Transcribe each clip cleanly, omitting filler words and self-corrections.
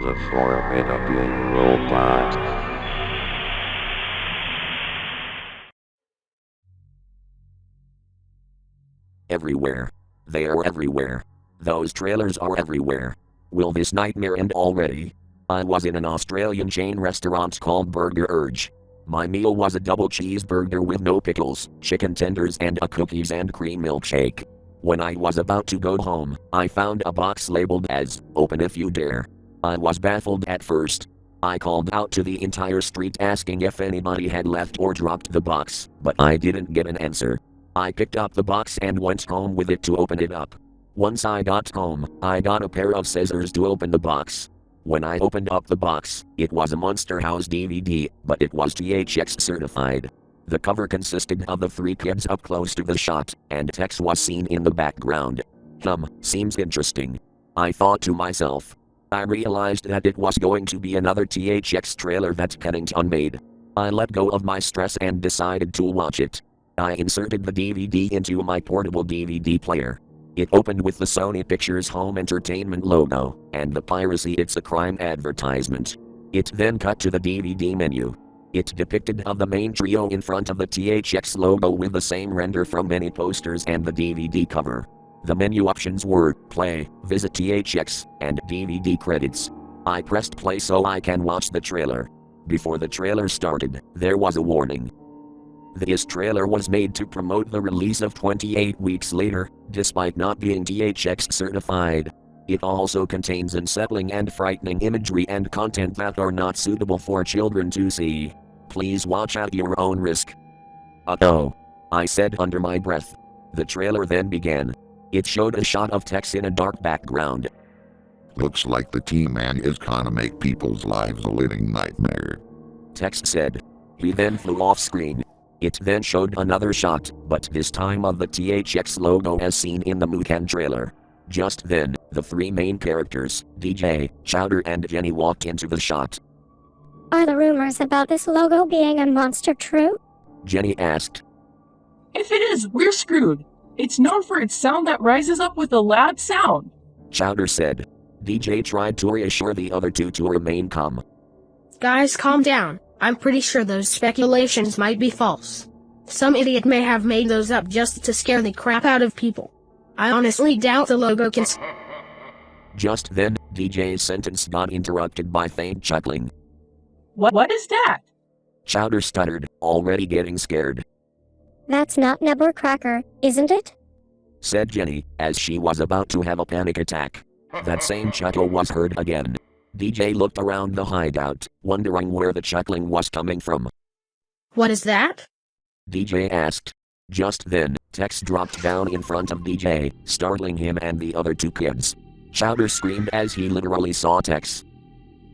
The formidable robot. Everywhere. They are everywhere. Those trailers are everywhere. Will this nightmare end already? I was in an Australian chain restaurant called Burger Urge. My meal was a double cheeseburger with no pickles, chicken tenders and a cookies and cream milkshake. When I was about to go home, I found a box labeled as, "Open if you dare." I was baffled at first. I called out to the entire street asking if anybody had left or dropped the box, but I didn't get an answer. I picked up the box and went home with it to open it up. Once I got home, I got a pair of scissors to open the box. When I opened up the box, it was a Monster House DVD, but it was THX certified. The cover consisted of the three kids up close to the shot, and text was seen in the background. Seems interesting. I thought to myself. I realized that it was going to be another THX trailer that Pennington made. I let go of my stress and decided to watch it. I inserted the DVD into my portable DVD player. It opened with the Sony Pictures Home Entertainment logo, and the Piracy It's a Crime advertisement. It then cut to the DVD menu. It depicted of the main trio in front of the THX logo with the same render from many posters and the DVD cover. The menu options were play, visit THX, and DVD credits. I pressed play so I can watch the trailer. Before the trailer started, there was a warning. This trailer was made to promote the release of 28 Weeks Later, despite not being THX certified. It also contains unsettling and frightening imagery and content that are not suitable for children to see. Please watch at your own risk. Uh-oh, I said under my breath. The trailer then began. It showed a shot of Tex in a dark background. Looks like the T-Man is gonna make people's lives a living nightmare, Tex said. He then flew off screen. It then showed another shot, but this time of the THX logo as seen in the Mukan trailer. Just then, the three main characters, DJ, Chowder and Jenny walked into the shot. Are the rumors about this logo being a monster true? Jenny asked. If it is, we're screwed. It's known for its sound that rises up with a loud sound, Chowder said. DJ tried to reassure the other two to remain calm. Guys, calm down. I'm pretty sure those speculations might be false. Some idiot may have made those up just to scare the crap out of people. I honestly doubt the logo can. Just then, DJ's sentence got interrupted by faint chuckling. What is that? Chowder stuttered, already getting scared. That's not Nebbercracker, isn't it? Said Jenny, as she was about to have a panic attack. That same chuckle was heard again. DJ looked around the hideout, wondering where the chuckling was coming from. What is that? DJ asked. Just then, Tex dropped down in front of DJ, startling him and the other two kids. Chowder screamed as he literally saw Tex.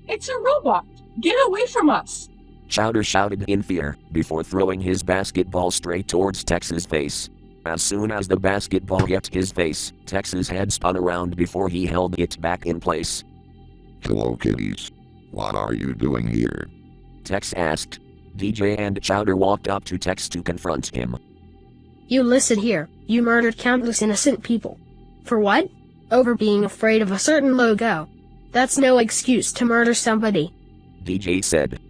It's a robot! Get away from us! Chowder shouted in fear, before throwing his basketball straight towards Tex's face. As soon as the basketball hit his face, Tex's head spun around before he held it back in place. Hello kitties. What are you doing here? Tex asked. DJ and Chowder walked up to Tex to confront him. You listen here, you murdered countless innocent people. For what? Over being afraid of a certain logo. That's no excuse to murder somebody, DJ said.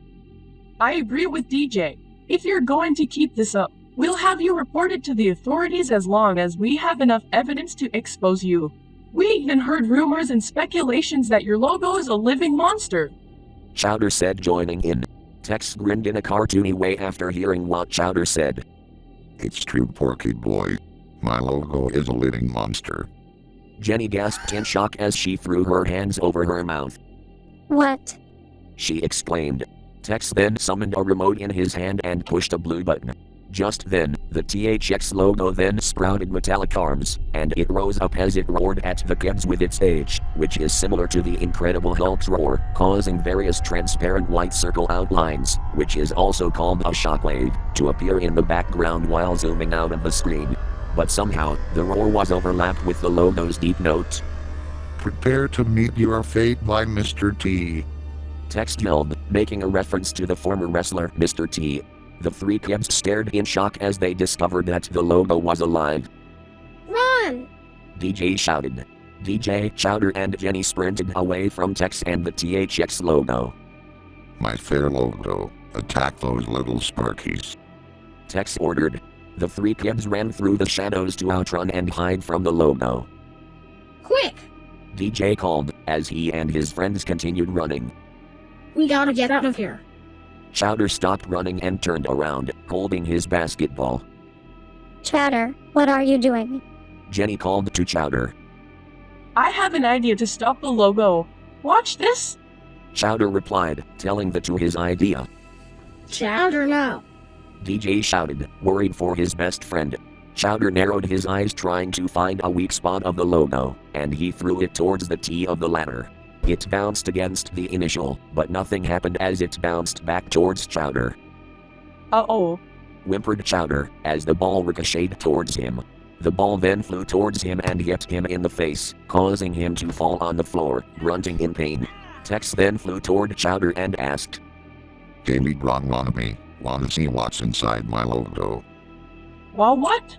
I agree with DJ. If you're going to keep this up, we'll have you reported to the authorities as long as we have enough evidence to expose you. We even heard rumors and speculations that your logo is a living monster, Chowder said, joining in. Tex grinned in a cartoony way after hearing what Chowder said. It's true, Porky Boy. My logo is a living monster. Jenny gasped in shock as she threw her hands over her mouth. What? She exclaimed. Tex then summoned a remote in his hand and pushed a blue button. Just then, the THX logo then sprouted metallic arms, and it rose up as it roared at the kids with its edge, which is similar to the Incredible Hulk's roar, causing various transparent white circle outlines, which is also called a shockwave, to appear in the background while zooming out of the screen. But somehow, the roar was overlapped with the logo's deep note. Prepare to meet your fate by Mr. T. Tex yelled, making a reference to the former wrestler Mr. T. The three kids stared in shock as they discovered that the logo was alive. Run! DJ shouted. DJ, Chowder and Jenny sprinted away from Tex and the THX logo. My fair logo, attack those little sparkies. Tex ordered. The three kids ran through the shadows to outrun and hide from the logo. Quick! DJ called, as he and his friends continued running. We gotta get out of here. Chowder stopped running and turned around, holding his basketball. Chowder, what are you doing? Jenny called to Chowder. I have an idea to stop the logo. Watch this. Chowder replied, telling the two his idea. Chowder, no. DJ shouted, worried for his best friend. Chowder narrowed his eyes trying to find a weak spot of the logo, and he threw it towards the T of the ladder. It bounced against the initial, but nothing happened as it bounced back towards Chowder. Uh-oh. Whimpered Chowder, as the ball ricocheted towards him. The ball then flew towards him and hit him in the face, causing him to fall on the floor, grunting in pain. Tex then flew toward Chowder and asked, Hey, me wanna see what's inside my logo? Well, what?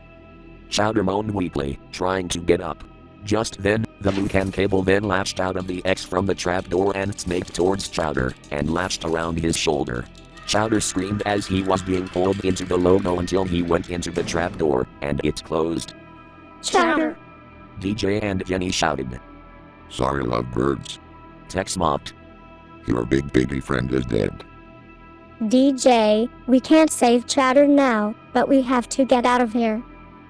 Chowder moaned weakly, trying to get up. Just then, the Lucan cable then latched out of the X from the trapdoor and snaked towards Chowder, and latched around his shoulder. Chowder screamed as he was being pulled into the logo until he went into the trapdoor, and it closed. Chowder. DJ and Jenny shouted. Sorry, lovebirds. Tex mocked. Your big baby friend is dead. DJ, we can't save Chowder now, but we have to get out of here.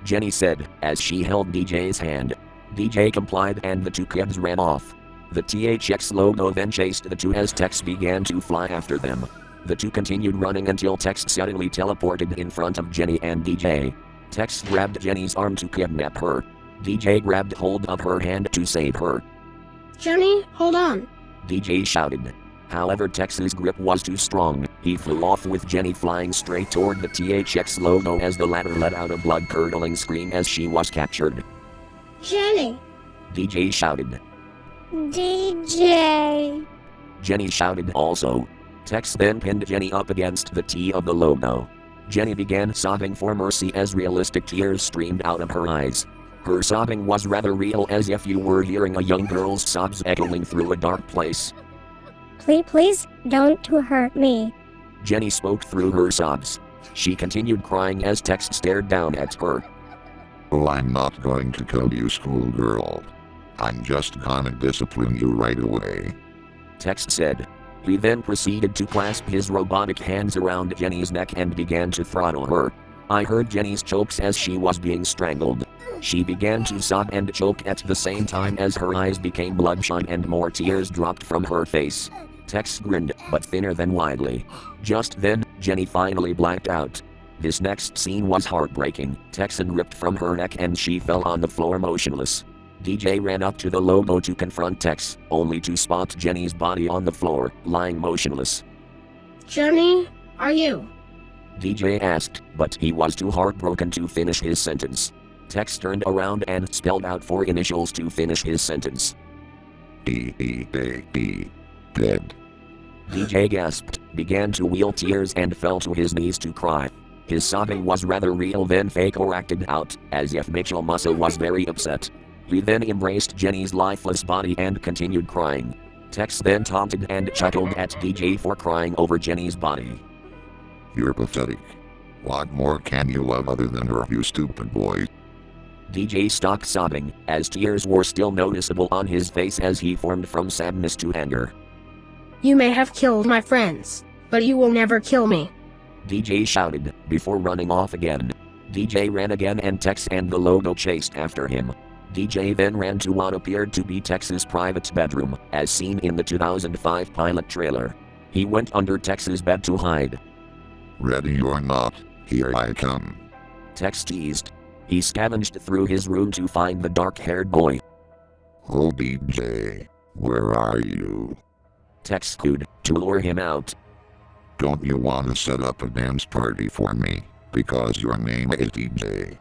Jenny said, as she held DJ's hand. DJ complied and the two kids ran off. The THX logo then chased the two as Tex began to fly after them. The two continued running until Tex suddenly teleported in front of Jenny and DJ. Tex grabbed Jenny's arm to kidnap her. DJ grabbed hold of her hand to save her. Jenny, hold on. DJ shouted. However, Tex's grip was too strong. He flew off with Jenny flying straight toward the THX logo as the latter let out a blood-curdling scream as she was captured. Jenny! DJ shouted. DJ! Jenny shouted also. Tex then pinned Jenny up against the T of the logo. Jenny began sobbing for mercy as realistic tears streamed out of her eyes. Her sobbing was rather real, as if you were hearing a young girl's sobs echoing through a dark place. Please, don't hurt me. Jenny spoke through her sobs. She continued crying as Tex stared down at her. Oh, I'm not going to kill you, schoolgirl. I'm just gonna discipline you right away. Tex said. He then proceeded to clasp his robotic hands around Jenny's neck and began to throttle her. I heard Jenny's chokes as she was being strangled. She began to sob and choke at the same time as her eyes became bloodshot and more tears dropped from her face. Tex grinned, but thinner than widely. Just then, Jenny finally blacked out. This next scene was heartbreaking. Texan ripped from her neck and she fell on the floor motionless. DJ ran up to the logo to confront Tex, only to spot Jenny's body on the floor, lying motionless. Jenny, are you? DJ asked, but he was too heartbroken to finish his sentence. Tex turned around and spelled out 4 initials to finish his sentence. D. Dead. DJ gasped, began to wheel tears and fell to his knees to cry. His sobbing was rather real than fake or acted out, as if Mitchell Musso was very upset. He then embraced Jenny's lifeless body and continued crying. Tex then taunted and chuckled at DJ for crying over Jenny's body. You're pathetic. What more can you love other than her, you stupid boy? DJ stopped sobbing, as tears were still noticeable on his face as he formed from sadness to anger. You may have killed my friends, but you will never kill me. DJ shouted, before running off again. DJ ran again and Tex and the logo chased after him. DJ then ran to what appeared to be Tex's private bedroom, as seen in the 2005 pilot trailer. He went under Tex's bed to hide. Ready or not, here I come. Tex teased. He scavenged through his room to find the dark-haired boy. Oh, DJ, where are you? Tex cooed, to lure him out. Don't you want to set up a dance party for me, because your name is DJ?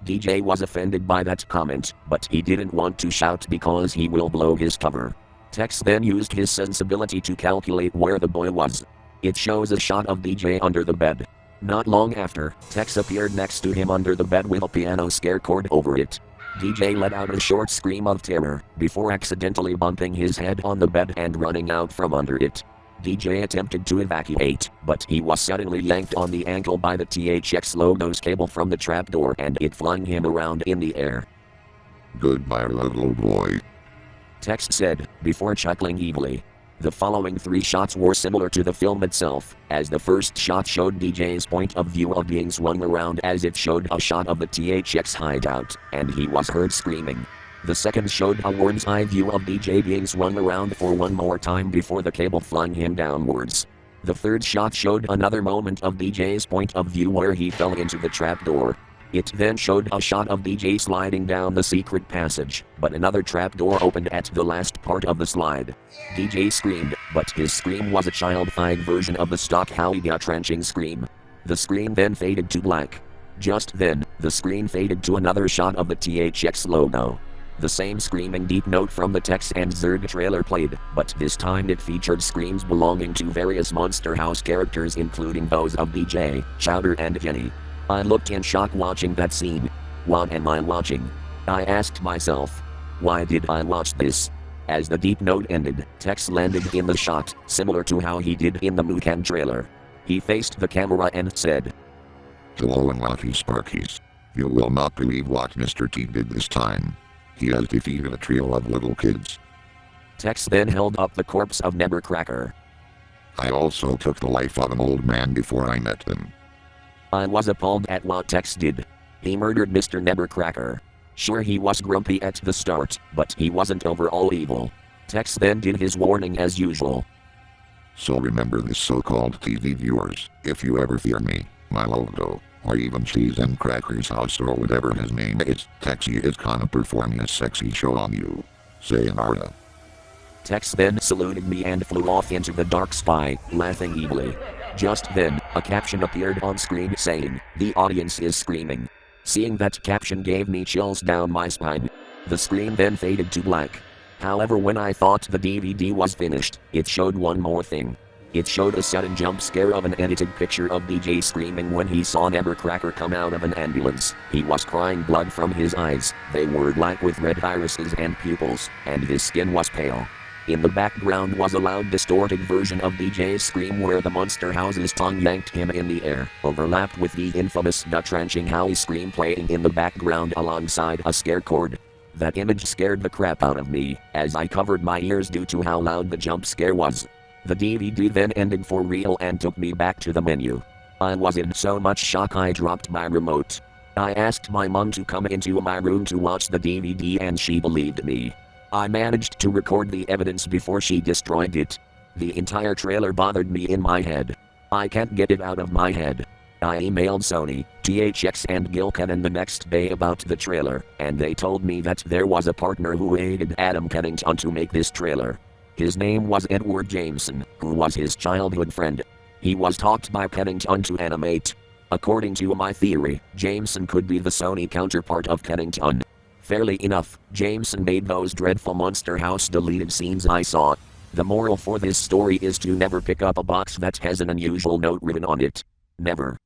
DJ was offended by that comment, but he didn't want to shout because he will blow his cover. Tex then used his sensibility to calculate where the boy was. It shows a shot of DJ under the bed. Not long after, Tex appeared next to him under the bed with a piano scare cord over it. DJ let out a short scream of terror before accidentally bumping his head on the bed and running out from under it. DJ attempted to evacuate, but he was suddenly yanked on the ankle by the THX logo's cable from the trapdoor and it flung him around in the air. Goodbye, little boy. Tex said, before chuckling evilly. The following 3 shots were similar to the film itself, as the first shot showed DJ's point of view of being swung around as it showed a shot of the THX hideout, and he was heard screaming. The second showed a bird's eye view of DJ being swung around for one more time before the cable flung him downwards. The third shot showed another moment of DJ's point of view where he fell into the trapdoor. It then showed a shot of DJ sliding down the secret passage, but another trapdoor opened at the last part of the slide. DJ screamed, but his scream was a childified version of the stock Howie gut-wrenching scream. The screen then faded to black. Just then, the screen faded to another shot of the THX logo. The same screaming deep note from the Tex and Zerg trailer played, but this time it featured screams belonging to various Monster House characters including those of DJ, Chowder and Kenny. I looked in shock watching that scene. What am I watching? I asked myself. Why did I watch this? As the deep note ended, Tex landed in the shot, similar to how he did in the Mukan trailer. He faced the camera and said, Hello unlucky Sparkies. You will not believe what Mr. T did this time. He has defeated a trio of little kids. Tex then held up the corpse of Nevercracker. I also took the life of an old man before I met him. I was appalled at what Tex did. He murdered Mr. Nevercracker. Sure, he was grumpy at the start, but he wasn't overall evil. Tex then did his warning as usual. So remember this so-called TV viewers, if you ever fear me, my logo, or even Cheese and Cracker's house or whatever his name is, Texy is gonna perform a sexy show on you. Sayonara. Tex then saluted me and flew off into the dark sky, laughing evilly. Just then, a caption appeared on screen saying, "The audience is screaming." Seeing that caption gave me chills down my spine. The screen then faded to black. However, when I thought the DVD was finished, it showed one more thing. It showed a sudden jump scare of an edited picture of DJ screaming when he saw Nevercracker come out of an ambulance. He was crying blood from his eyes, they were black with red irises and pupils, and his skin was pale. In the background was a loud distorted version of DJ's scream where the Monster House's tongue yanked him in the air, overlapped with the infamous gut-wrenching Howie scream playing in the background alongside a scare chord. That image scared the crap out of me, as I covered my ears due to how loud the jump scare was. The DVD then ended for real and took me back to the menu. I was in so much shock I dropped my remote. I asked my mom to come into my room to watch the DVD and she believed me. I managed to record the evidence before she destroyed it. The entire trailer bothered me in my head. I can't get it out of my head. I emailed Sony, THX and Gil Kennan the next day about the trailer, and they told me that there was a partner who aided Adam Kennington to make this trailer. His name was Edward Jameson, who was his childhood friend. He was talked by Kennington to animate. According to my theory, Jameson could be the Sony counterpart of Kennington. Fairly enough, Jameson made those dreadful Monster House deleted scenes I saw. The moral for this story is to never pick up a box that has an unusual note written on it. Never.